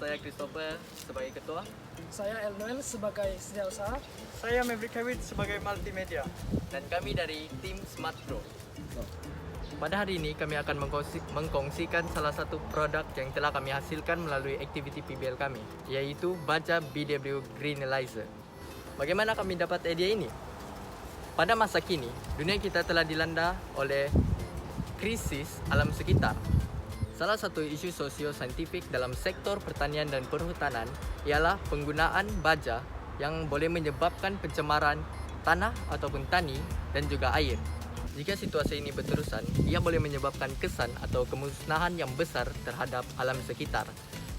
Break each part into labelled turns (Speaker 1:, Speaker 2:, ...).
Speaker 1: Saya Christopher sebagai ketua.
Speaker 2: Saya Elnoel sebagai setiausaha.
Speaker 3: Saya Maverick Hewit sebagai multimedia.
Speaker 1: Dan kami dari tim Smart Pro. Pada hari ini kami akan mengkongsikan salah satu produk yang telah kami hasilkan melalui aktiviti PBL kami, yaitu baja BW Greenalizer. Bagaimana kami dapat ide ini? Pada masa kini, dunia kita telah dilanda oleh krisis alam sekitar. Salah satu isu sosio-saintifik dalam sektor pertanian dan perhutanan ialah penggunaan baja yang boleh menyebabkan pencemaran tanah ataupun tani dan juga air. Jika situasi ini berterusan, ia boleh menyebabkan kesan atau kemusnahan yang besar terhadap alam sekitar.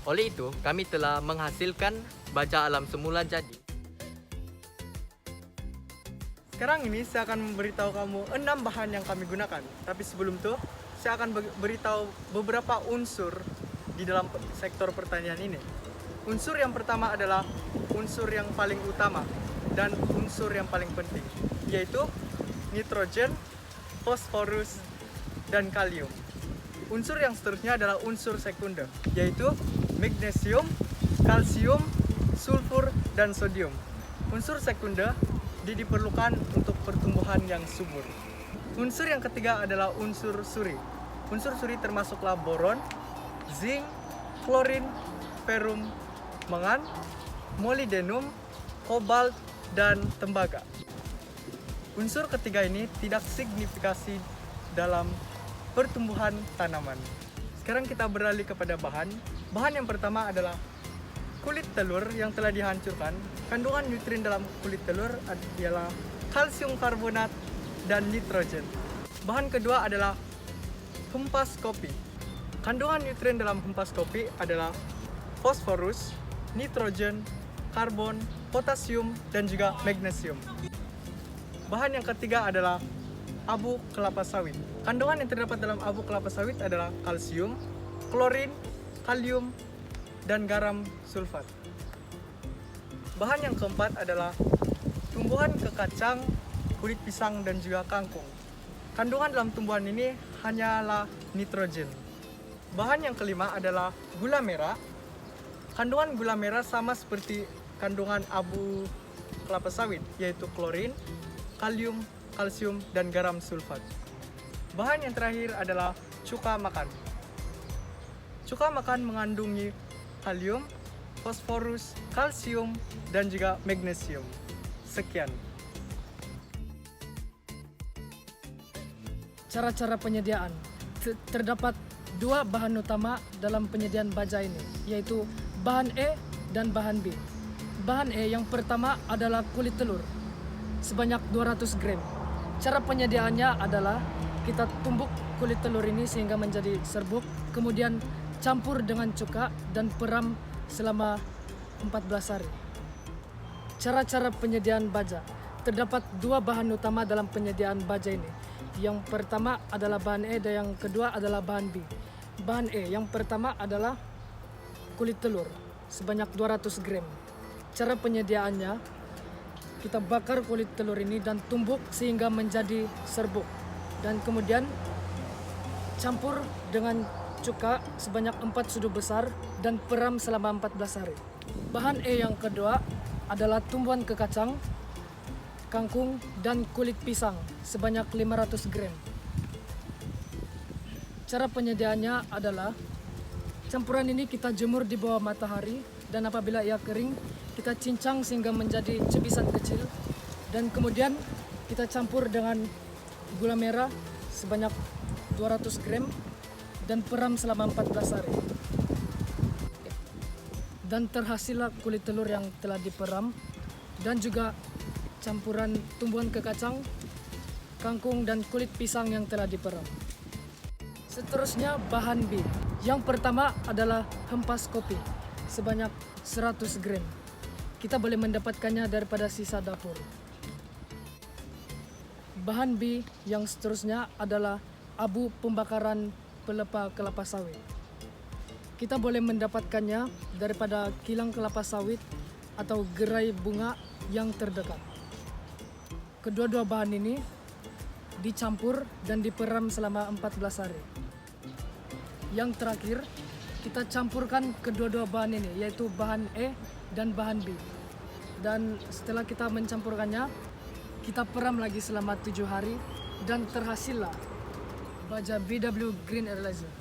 Speaker 1: Oleh itu, kami telah menghasilkan baja alam semula jadi.
Speaker 3: Sekarang ini saya akan memberitahu kamu 6 bahan yang kami gunakan. Tapi sebelum itu, saya akan beritahu beberapa unsur di dalam sektor pertanian ini. Unsur yang pertama adalah unsur yang paling utama dan unsur yang paling penting, yaitu nitrogen, fosforus, dan kalium. Unsur yang seterusnya adalah unsur sekunder, yaitu magnesium, kalsium, sulfur, dan sodium. Unsur sekunder diperlukan untuk pertumbuhan yang subur. Unsur yang ketiga adalah unsur suri. Unsur suri termasuklah boron, zinc, klorin, ferrum, mangan, molybdenum, kobalt, dan tembaga. Unsur ketiga ini tidak signifikasi dalam pertumbuhan tanaman. Sekarang kita beralih kepada bahan. Bahan yang pertama adalah kulit telur yang telah dihancurkan. Kandungan nutrien dalam kulit telur adalah kalsium karbonat dan nitrogen. Bahan kedua adalah hempas kopi. Kandungan nutrien dalam hempas kopi adalah fosforus, nitrogen, karbon, potasium, dan juga magnesium. Bahan yang ketiga adalah abu kelapa sawit. Kandungan yang terdapat dalam abu kelapa sawit adalah kalsium, klorin, kalium, dan garam sulfat. Bahan yang keempat adalah tumbuhan kekacang, kulit pisang, dan juga kangkung. Kandungan dalam tumbuhan ini hanyalah nitrogen. Bahan yang kelima adalah gula merah. Kandungan gula merah sama seperti kandungan abu kelapa sawit, yaitu klorin, kalium, kalsium, dan garam sulfat. Bahan yang terakhir adalah cuka makan. Cuka makan mengandungi kalium, fosforus, kalsium, dan juga magnesium. Sekian.
Speaker 2: Cara-cara penyediaan. Terdapat dua bahan utama dalam penyediaan baja ini, yaitu bahan E dan bahan B. Bahan E yang pertama adalah kulit telur sebanyak 200 gram. Cara penyediaannya adalah kita tumbuk kulit telur ini sehingga menjadi serbuk, kemudian campur dengan cuka dan peram selama 14 hari. Cara-cara penyediaan baja. Terdapat dua bahan utama dalam penyediaan baja ini. Yang pertama adalah bahan E dan yang kedua adalah bahan B. Bahan E yang pertama adalah kulit telur sebanyak 200 gram. Cara penyediaannya, kita bakar kulit telur ini dan tumbuk sehingga menjadi serbuk. Dan kemudian campur dengan cuka sebanyak 4 sudut besar dan peram selama 14 hari. Bahan E yang kedua adalah tumbuhan kekacang, kangkung, dan kulit pisang sebanyak 500 gram. Cara penyediaannya adalah campuran ini kita jemur di bawah matahari dan apabila ia kering, kita cincang sehingga menjadi cebisan kecil dan kemudian kita campur dengan gula merah sebanyak 200 gram dan peram selama 14 hari. Dan terhasillah kulit telur yang telah diperam dan juga campuran tumbuhan kekacang, kangkung, dan kulit pisang yang telah diperam. Seterusnya bahan B. Yang pertama adalah hempas kopi sebanyak 100 gram. Kita boleh mendapatkannya daripada sisa dapur. Bahan B yang seterusnya adalah abu pembakaran pelepah kelapa sawit. Kita boleh mendapatkannya daripada kilang kelapa sawit atau gerai bunga yang terdekat. Kedua-dua bahan ini dicampur dan diperam selama 14 hari. Yang terakhir kita campurkan kedua-dua bahan ini, yaitu bahan E dan bahan B. Dan setelah kita mencampurkannya, kita peram lagi selama 7 hari dan terhasillah baja BW Green Air Laser.